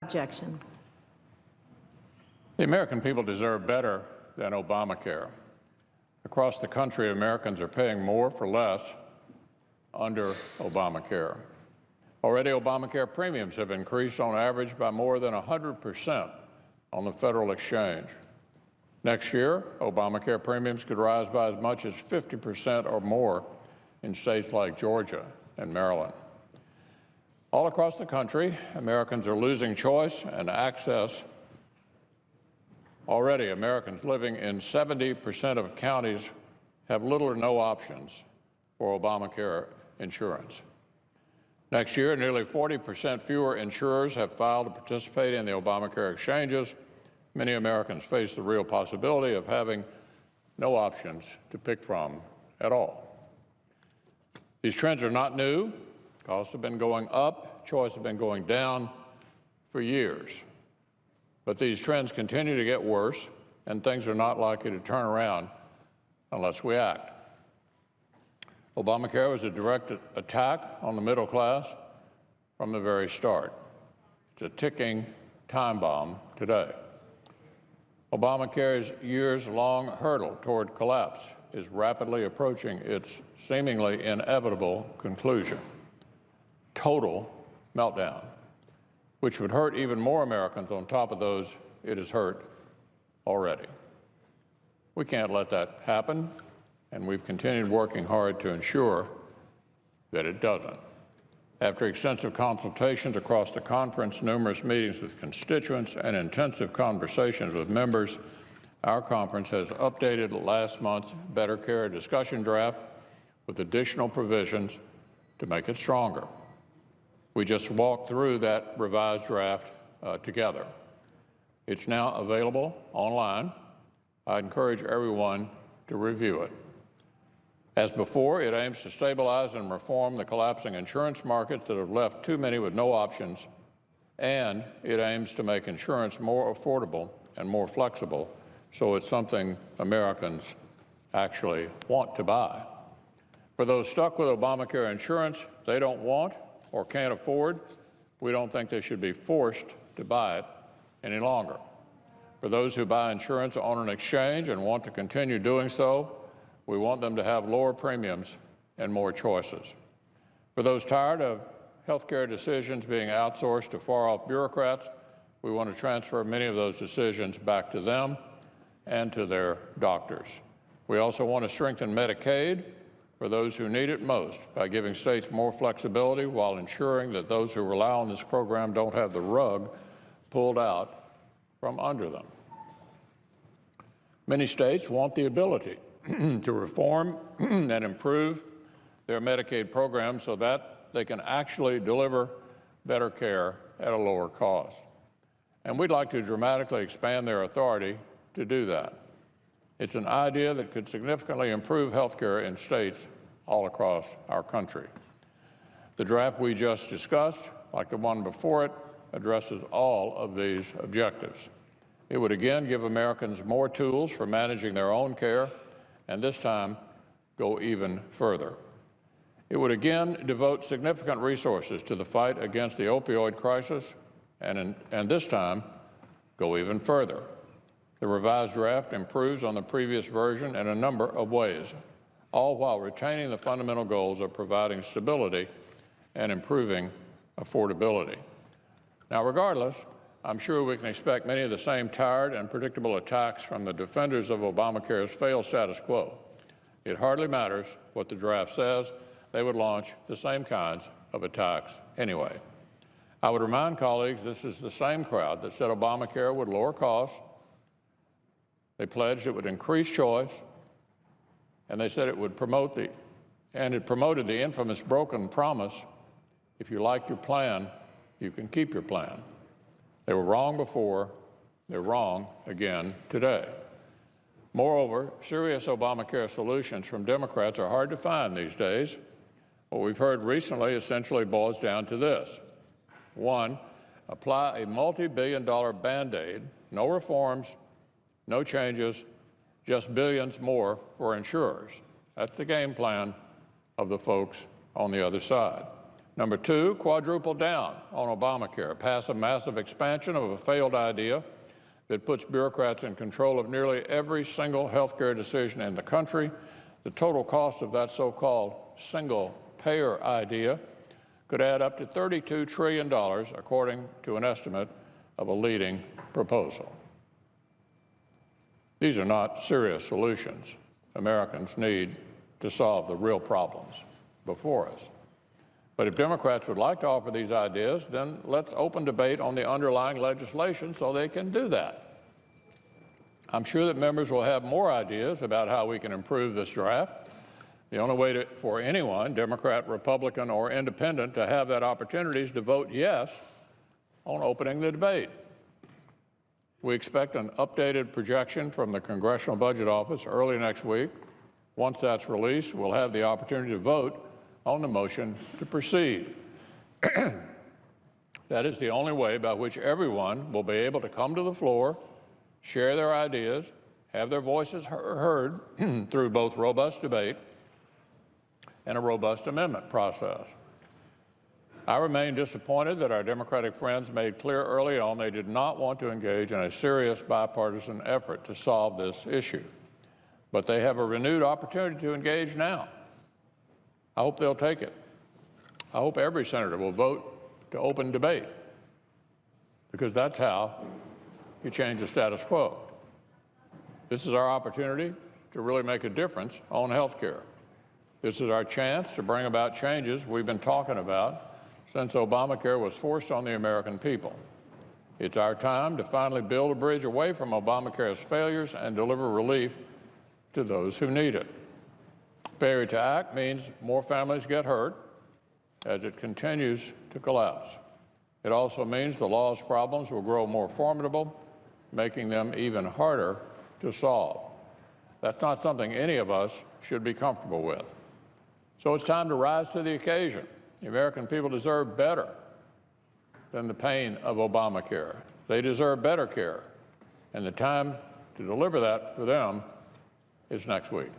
objection. The American people deserve better than Obamacare. Across the country, Americans are paying more for less under Obamacare. Already, Obamacare premiums have increased on average by more than 100% on the federal exchange. Next year, Obamacare premiums could rise by as much as 50% or more in states like Georgia and Maryland. All across the country, Americans are losing choice and access. Already, Americans living in 70% of counties have little or no options for Obamacare insurance. Next year, nearly 40% fewer insurers have filed to participate in the Obamacare exchanges. Many Americans face the real possibility of having no options to pick from at all. These trends are not new. Costs have been going up, choice has been going down for years. But these trends continue to get worse, and things are not likely to turn around unless we act. Obamacare was a direct attack on the middle class from the very start. It's a ticking time bomb today. Obamacare's years-long hurdle toward collapse is rapidly approaching its seemingly inevitable conclusion. Total meltdown, which would hurt even more Americans on top of those it has hurt already. We can't let that happen, and we've continued working hard to ensure that it doesn't. After extensive consultations across the conference, numerous meetings with constituents, and intensive conversations with members, our conference has updated last month's Better Care discussion draft with additional provisions to make it stronger. We just walked through that revised draft together. It's now available online. I encourage everyone to review it. As before, it aims to stabilize and reform the collapsing insurance markets that have left too many with no options, and it aims to make insurance more affordable and more flexible, so it's something Americans actually want to buy. For those stuck with Obamacare insurance they don't want or can't afford, we don't think they should be forced to buy it any longer. For those who buy insurance on an exchange and want to continue doing so, we want them to have lower premiums and more choices. For those tired of health care decisions being outsourced to far-off bureaucrats, we want to transfer many of those decisions back to them and to their doctors. We also want to strengthen Medicaid for those who need it most by giving states more flexibility while ensuring that those who rely on this program don't have the rug pulled out from under them. Many states want the ability to reform and improve their Medicaid programs so that they can actually deliver better care at a lower cost. And we'd like to dramatically expand their authority to do that. It's an idea that could significantly improve health care in states all across our country. The draft we just discussed, like the one before it, addresses all of these objectives. It would again give Americans more tools for managing their own care, and this time go even further. It would again devote significant resources to the fight against the opioid crisis, and this time go even further. The revised draft improves on the previous version in a number of ways, all while retaining the fundamental goals of providing stability and improving affordability. Now, regardless, I'm sure we can expect many of the same tired and predictable attacks from the defenders of Obamacare's failed status quo. It hardly matters what the draft says. They would launch the same kinds of attacks anyway. I would remind colleagues this is the same crowd that said Obamacare would lower costs. They pledged it would increase choice, and they said it would promoted the infamous broken promise, if you like your plan, you can keep your plan. They were wrong before, they're wrong again today. Moreover, serious Obamacare solutions from Democrats are hard to find these days. What we've heard recently essentially boils down to this. One, apply a multi-billion-dollar Band-Aid, no reforms, no changes, just billions more for insurers. That's the game plan of the folks on the other side. Number two, quadruple down on Obamacare, pass a massive expansion of a failed idea that puts bureaucrats in control of nearly every single health care decision in the country. The total cost of that so-called single-payer idea could add up to $32 trillion, according to an estimate of a leading proposal. These are not serious solutions Americans need to solve the real problems before us. But if Democrats would like to offer these ideas, then let's open debate on the underlying legislation so they can do that. I'm sure that members will have more ideas about how we can improve this draft. The only way for anyone, Democrat, Republican, or Independent, to have that opportunity is to vote yes on opening the debate. We expect an updated projection from the Congressional Budget Office early next week. Once that's released, we'll have the opportunity to vote on the motion to proceed. That is the only way by which everyone will be able to come to the floor, share their ideas, have their voices heard through both robust debate and a robust amendment process. I remain disappointed that our Democratic friends made clear early on they did not want to engage in a serious bipartisan effort to solve this issue. But they have a renewed opportunity to engage now. I hope they'll take it. I hope every senator will vote to open debate, because that's how you change the status quo. This is our opportunity to really make a difference on health care. This is our chance to bring about changes we've been talking about since Obamacare was forced on the American people. It's our time to finally build a bridge away from Obamacare's failures and deliver relief to those who need it. Failure to act means more families get hurt as it continues to collapse. It also means the law's problems will grow more formidable, making them even harder to solve. That's not something any of us should be comfortable with. So it's time to rise to the occasion. The American people deserve better than the pain of Obamacare. They deserve better care, and the time to deliver that for them is next week.